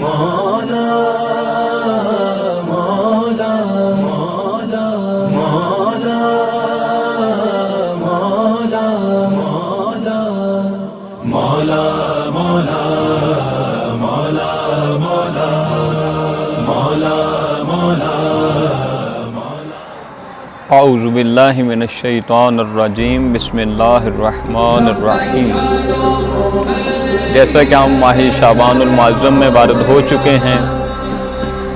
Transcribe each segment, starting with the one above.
مولا مولا مولا مولا مولا مولا مولا مولا مولا مولا مولا اعوذ باللہ من الشیطان الرجیم، بسم اللہ الرحمن الرحیم۔ جیسا کہ ہم ماہ شعبان المعظم میں وارد ہو چکے ہیں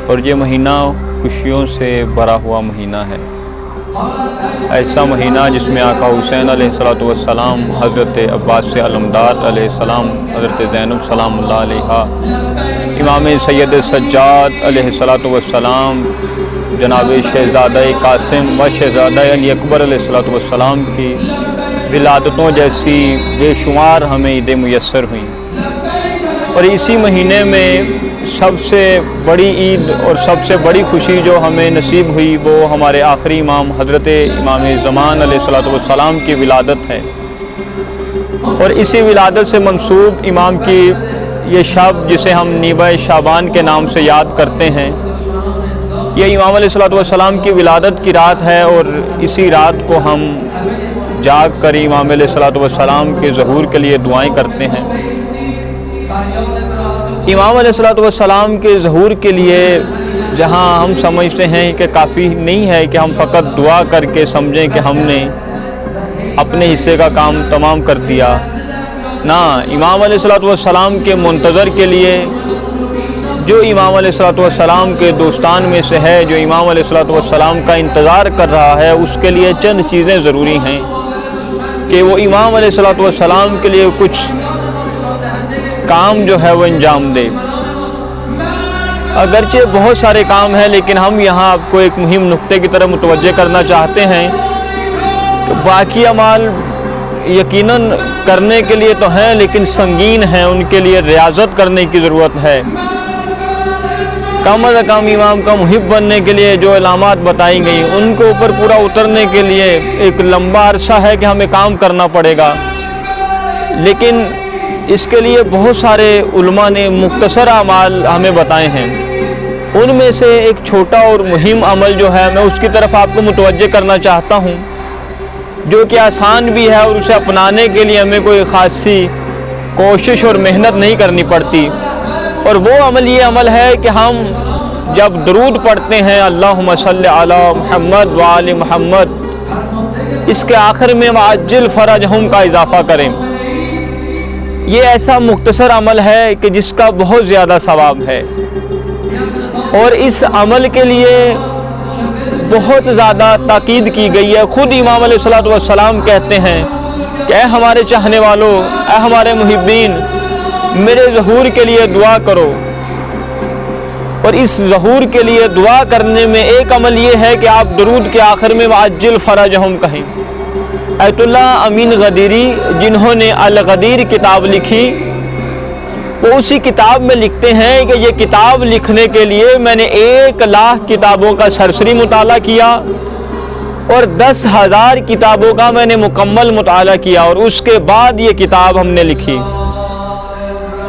اور یہ مہینہ خوشیوں سے بھرا ہوا مہینہ ہے، ایسا مہینہ جس میں آقا حسین علیہ السلام، حضرت عباس علمدار علیہ السلام، حضرت زینب سلام اللہ علیہا، امام سید سجاد علیہ السلام، جناب شہزادہ قاسم و شہزادہ علی اکبر علیہ السلام کی ولادتوں جیسی بے شمار ہمیں عیدیں میسر ہوئیں، اور اسی مہینے میں سب سے بڑی عید اور سب سے بڑی خوشی جو ہمیں نصیب ہوئی وہ ہمارے آخری امام حضرت امام زمان علیہ السلام کی ولادت ہے، اور اسی ولادت سے منسوب امام کی یہ شب جسے ہم نیبہ شعبان کے نام سے یاد کرتے ہیں، یہ امام علیہ السلام کی ولادت کی رات ہے، اور اسی رات کو ہم جاگ کر امام علیہ السلام کے ظہور کے لیے دعائیں کرتے ہیں۔ امام علیہ السلام کے ظہور کے لیے جہاں ہم سمجھتے ہیں کہ کافی نہیں ہے کہ ہم فقط دعا کر کے سمجھیں کہ ہم نے اپنے حصے کا کام تمام کر دیا، نہ، امام علیہ السلام کے منتظر کے لیے، جو امام علیہ السلام کے دوستان میں سے ہے، جو امام علیہ السلام کا انتظار کر رہا ہے، اس کے لیے چند چیزیں ضروری ہیں کہ وہ امام علیہ السلام کے لیے کچھ کام جو ہے وہ انجام دے۔ اگرچہ بہت سارے کام ہیں، لیکن ہم یہاں آپ کو ایک مہم نقطے کی طرف متوجہ کرنا چاہتے ہیں کہ باقی اعمال یقیناً کرنے کے لیے تو ہیں، لیکن سنگین ہیں، ان کے لیے ریاضت کرنے کی ضرورت ہے۔ کم از کم امام کا محب بننے کے لیے جو علامات بتائی گئیں، ان کے اوپر پورا اترنے کے لیے ایک لمبا عرصہ ہے کہ ہمیں کام کرنا پڑے گا، لیکن اس کے لیے بہت سارے علماء نے مختصر اعمال ہمیں بتائے ہیں۔ ان میں سے ایک چھوٹا اور مہم عمل جو ہے، میں اس کی طرف آپ کو متوجہ کرنا چاہتا ہوں، جو کہ آسان بھی ہے اور اسے اپنانے کے لیے ہمیں کوئی خاصی کوشش اور محنت نہیں کرنی پڑتی، اور وہ عمل یہ عمل ہے کہ ہم جب درود پڑھتے ہیں اللہم صلی علی محمد وآل محمد، اس کے آخر میں وعجل فرجہم کا اضافہ کریں۔ یہ ایسا مختصر عمل ہے کہ جس کا بہت زیادہ ثواب ہے، اور اس عمل کے لیے بہت زیادہ تاکید کی گئی ہے۔ خود امام علیہ السلام کہتے ہیں کہ اے ہمارے چاہنے والوں، اے ہمارے محبین، میرے ظہور کے لیے دعا کرو، اور اس ظہور کے لیے دعا کرنے میں ایک عمل یہ ہے کہ آپ درود کے آخر میں وعجل فرجہم کہیں۔ ایت اللہ امین غدیری، جنہوں نے الغدیر کتاب لکھی، وہ اسی کتاب میں لکھتے ہیں کہ یہ کتاب لکھنے کے لیے میں نے 1,00,000 کتابوں کا سرسری مطالعہ کیا، اور 10,000 کتابوں کا میں نے مکمل مطالعہ کیا، اور اس کے بعد یہ کتاب ہم نے لکھی۔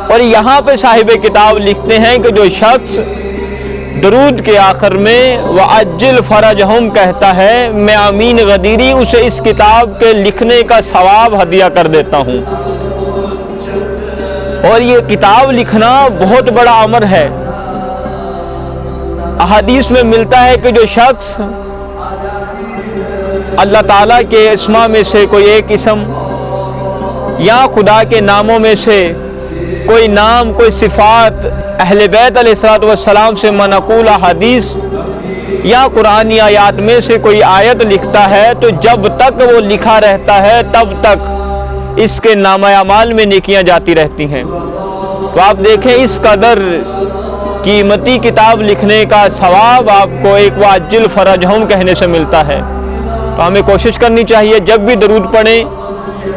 اور یہاں پہ صاحب کتاب لکھتے ہیں کہ جو شخص درود کے آخر میں وعجل فرجہم کہتا ہے، میں امین غدیری اسے اس کتاب کے لکھنے کا ثواب ہدیہ کر دیتا ہوں۔ اور یہ کتاب لکھنا بہت بڑا امر ہے۔ احادیث میں ملتا ہے کہ جو شخص اللہ تعالیٰ کے اسماء میں سے کوئی ایک اسم یا خدا کے ناموں میں سے کوئی نام، کوئی صفات اہل بیت علیہ السلام سے منقول احادیث یا قرآنی آیات میں سے کوئی آیت لکھتا ہے، تو جب تک وہ لکھا رہتا ہے تب تک اس کے نامہ اعمال میں نیکیاں جاتی رہتی ہیں۔ تو آپ دیکھیں اس قدر قیمتی کتاب لکھنے کا ثواب آپ کو ایک وعجل فرجہم کہنے سے ملتا ہے۔ تو ہمیں کوشش کرنی چاہیے جب بھی درود پڑھیں،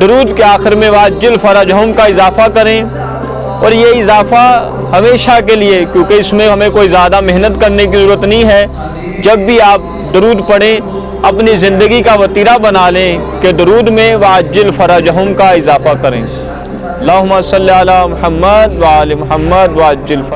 درود کے آخر میں وعجل فرجہم کا اضافہ کریں، اور یہ اضافہ ہمیشہ کے لیے، کیونکہ اس میں ہمیں کوئی زیادہ محنت کرنے کی ضرورت نہیں ہے، جب بھی آپ درود پڑھیں اپنی زندگی کا وتیرہ بنا لیں کہ درود میں وعجل فرجہم کا اضافہ کریں۔ اللہم صلی علی محمد وآل محمد وعجل فرجہم۔